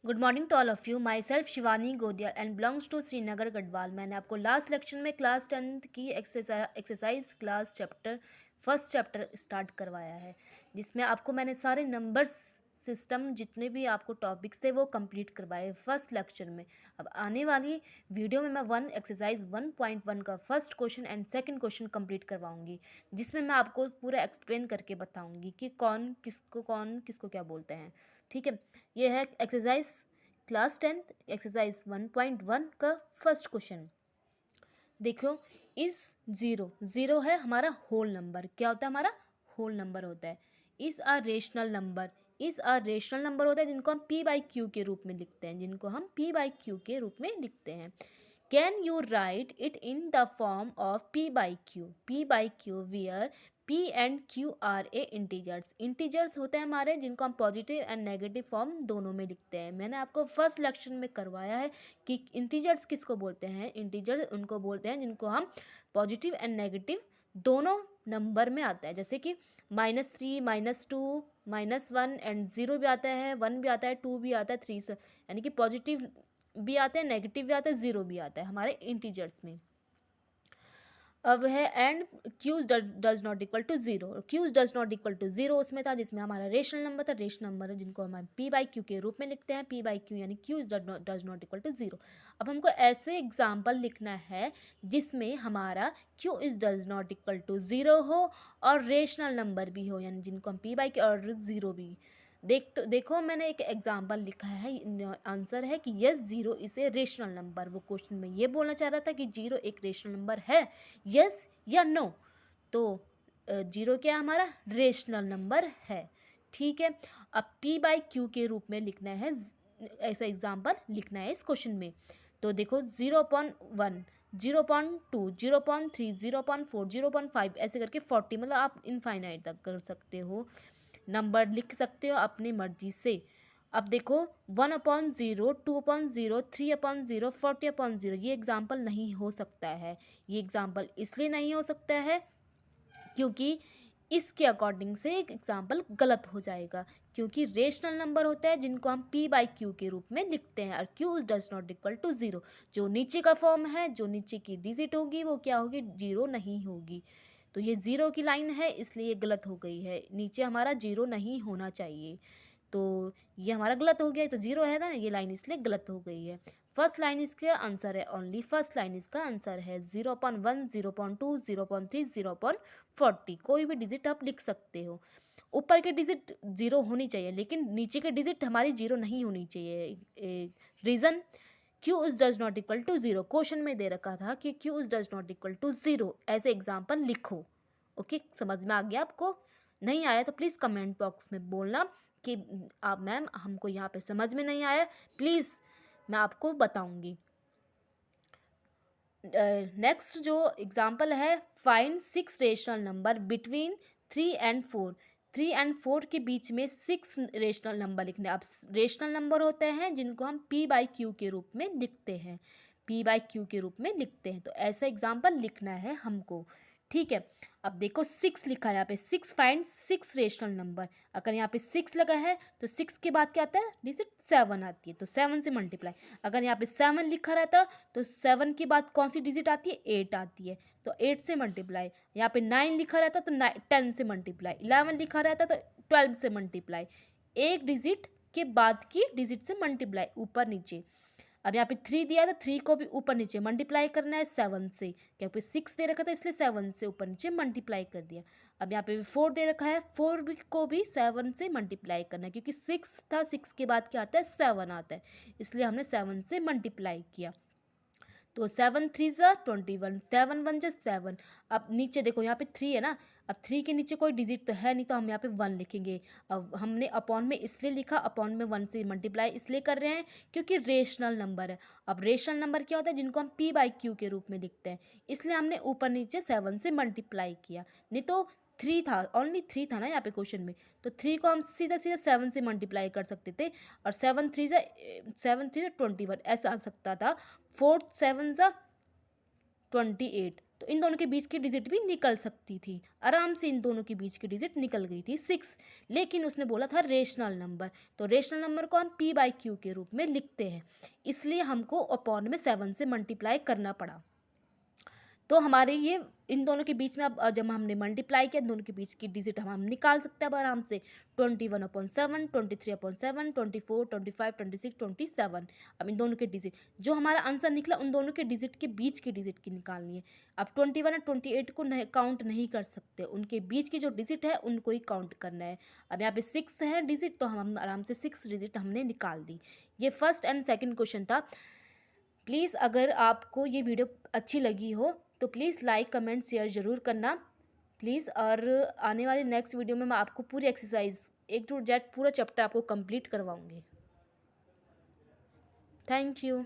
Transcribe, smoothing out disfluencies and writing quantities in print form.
Good morning to all of you. Myself Shivani Godiya and belongs to Srinagar Garhwal. मैंने आपको last lecture में class 10th की exercise class first chapter start करवाया है, जिसमें आपको मैंने सारे नंबर्स सिस्टम जितने भी आपको टॉपिक्स थे वो कंप्लीट करवाए फर्स्ट लेक्चर में। अब आने वाली वीडियो में मैं एक्सरसाइज 1.1 का first question and second question complete करवाऊंगी, जिसमें मैं आपको पूरा एक्सप्लेन करके बताऊंगी कि कौन किसको क्या बोलते हैं। ठीक है, ये है एक्सरसाइज क्लास 10th एक्सरसाइज 1.1 का फर्स्ट क्वेश्चन। देखो, इस ज़ीरो है हमारा होल नंबर। क्या होता है? हमारा होल नंबर होता है। इस आर रेशनल नंबर होता है, जिनको हम पी बाई क्यू के रूप में लिखते हैं। Can you write it in the form of P by Q where P and Q are a integers होते हैं हमारे, जिनको हम पॉजिटिव एंड नेगेटिव फॉर्म दोनों में लिखते हैं। मैंने आपको फर्स्ट लेक्चर में करवाया है कि इंटीजर्स किसको बोलते हैं। इंटीजर्स उनको बोलते हैं जिनको हम पॉजिटिव एंड नेगेटिव दोनों नंबर में आता है, जैसे कि -3, -2, -1 एंड 0 भी आता है, 1 भी आता है, 2 भी आता है, 3 से, यानी कि पॉजिटिव भी आते हैं, नेगेटिव भी आता है, 0 भी आता है हमारे इंटीजर्स में। अब है and Q is does not equal to zero उसमें था, जिसमें हमारा रेशनल नंबर है, जिनको हम पी बाई क्यू के रूप में लिखते हैं। पी बाई क्यू यानी Q is does not equal to zero. अब हमको ऐसे एग्जाम्पल लिखना है जिसमें हमारा Q is does not equal to zero हो और रेशनल नंबर भी हो, यानी जिनको हम पी बाई क्यू और जीरो भी। देखो मैंने एक एग्जाम्पल लिखा है, आंसर है कि yes zero is a rational number. वो क्वेश्चन में ये बोलना चाह रहा था कि जीरो एक रेशनल नंबर है, यस या नो। तो जीरो क्या हमारा रेशनल नंबर है। ठीक है, अब पी बाई क्यू के रूप में लिखना है, ऐसा एग्जाम्पल लिखना है इस क्वेश्चन में। तो देखो 0.1, 0.2, 0.3, 0.4, 0.5 ऐसे करके 40, मतलब आप इनफाइनाइट तक कर सकते हो, नंबर लिख सकते हो अपनी मर्जी से। अब देखो 1/0, 2/0, 3/0, 40/0, ये एग्जाम्पल नहीं हो सकता है। ये एग्जाम्पल इसलिए नहीं हो सकता है क्योंकि इसके अकॉर्डिंग से एक एग्जाम्पल गलत हो जाएगा, क्योंकि रेशनल नंबर होता है जिनको हम पी बाई क्यू के रूप में लिखते हैं, और Q does not equal to zero. जो नीचे का फॉर्म है, जो नीचे की डिजिट होगी वो क्या होगी? जीरो नहीं होगी। तो ये जीरो की लाइन है, इसलिए ये गलत हो गई है। नीचे हमारा जीरो नहीं होना चाहिए, तो ये हमारा गलत हो गया। तो जीरो है ना, ये लाइन इसलिए गलत हो गई है। फर्स्ट लाइन इसका आंसर है, ओनली फर्स्ट लाइन इसका आंसर है। 0.1, 0.2, 0.3, 0.40, कोई भी डिजिट आप लिख सकते हो। ऊपर के डिजिट जीरो होनी चाहिए, लेकिन नीचे के डिजिट हमारी जीरो नहीं होनी चाहिए। Reason, Q is does not equal to zero. Question में दे रखा था कि Q is does not equal to zero, ऐसे एग्जाम्पल लिखो। ओके, समझ में आ गया आपको? नहीं आया तो प्लीज़ कमेंट बॉक्स में बोलना कि आप मैम हमको यहाँ पे समझ में नहीं आया, प्लीज़ मैं आपको बताऊंगी। नेक्स्ट जो एग्जाम्पल है, find 6 rational number between 3 and 4। 3 and 4 के बीच में 6 रेशनल नंबर लिखने। अब रेशनल नंबर होते हैं जिनको हम पी बाई क्यू के रूप में लिखते हैं, तो ऐसा एग्जाम्पल लिखना है हमको। ठीक है, अब देखो 6 लिखा है यहाँ पे, 6 फाइंड 6 रेशनल नंबर। अगर यहाँ पे 6 लगा है तो 6 के बाद क्या आता है? डिजिट 7 आती है, तो 7 से मल्टीप्लाई। अगर यहाँ पे 7 लिखा रहता तो 7 के बाद कौन सी डिजिट आती है? 8 आती है, तो 8 से मल्टीप्लाई। यहाँ पे 9 लिखा रहता तो 10 से मल्टीप्लाई। 11 लिखा रहता तो 12 से मल्टीप्लाई। एक डिजिट के बाद की डिजिट से मल्टीप्लाई, ऊपर नीचे। अब यहाँ पे 3 दिया है तो 3 को भी ऊपर नीचे मल्टीप्लाई करना है 7 से, क्योंकि 6 दे रखा था इसलिए 7 से ऊपर नीचे मल्टीप्लाई कर दिया। अब यहाँ पे 4 दे रखा है, 4 भी को भी 7 से मल्टीप्लाई करना है, क्योंकि 6 था, 6 के बाद क्या आता है? 7 आता है, इसलिए हमने 7 से मल्टीप्लाई किया। तो 7 3 ज़ा 21, 7 1 ज़ा 7। अब नीचे देखो यहाँ पे 3 है ना, अब 3 के नीचे कोई डिजिट तो है नहीं, तो हम यहाँ पे 1 लिखेंगे। अब हमने अपॉन में इसलिए लिखा, अपॉन में 1 से मल्टीप्लाई इसलिए कर रहे हैं क्योंकि रेशनल नंबर है। अब रेशनल नंबर क्या होता है? जिनको हम पी बाई क्यू के रूप में लिखते हैं, इसलिए हमने ऊपर नीचे 7 से मल्टीप्लाई किया। नहीं तो 3 था, ओनली 3 था ना यहाँ पे क्वेश्चन में, तो 3 को हम सीधा सीधा 7 से मल्टीप्लाई कर सकते थे, और 7 3 21 ऐसा आ सकता था। 4 7 ज़ा 28, तो तो इन दोनों के बीच की डिजिट भी निकल सकती थी, आराम से इन दोनों के बीच की डिजिट निकल गई थी 6। लेकिन उसने बोला था रेशनल नंबर, तो रेशनल नंबर को हम p/q के रूप में लिखते हैं, इसलिए हमको अपॉन में 7 से मल्टीप्लाई करना पड़ा। तो हमारे ये इन दोनों के बीच में अब जब हमने मल्टीप्लाई किया, दोनों के बीच की डिजिट हम निकाल सकते हैं अब आराम से। 21/7, 23/7, 24, 25, 26, 27। अब इन दोनों के डिजिट, जो हमारा आंसर निकला उन दोनों के डिजिट के बीच की डिजिट की निकालनी है। अब 21 और 28 को काउंट नहीं कर सकते, उनके बीच की जो डिजिट है उनको ही काउंट करना है। अब यहाँ पे 6 है डिजिट, तो हम आराम से 6 डिजिट हमने निकाल दी। ये फर्स्ट एंड सेकेंड क्वेश्चन था। प्लीज़ अगर आपको ये वीडियो अच्छी लगी हो तो प्लीज़ लाइक कमेंट शेयर ज़रूर करना प्लीज़। और आने वाले नेक्स्ट वीडियो में मैं आपको पूरी एक्सरसाइज A to Z पूरा चैप्टर आपको कंप्लीट करवाऊँगी। Thank you.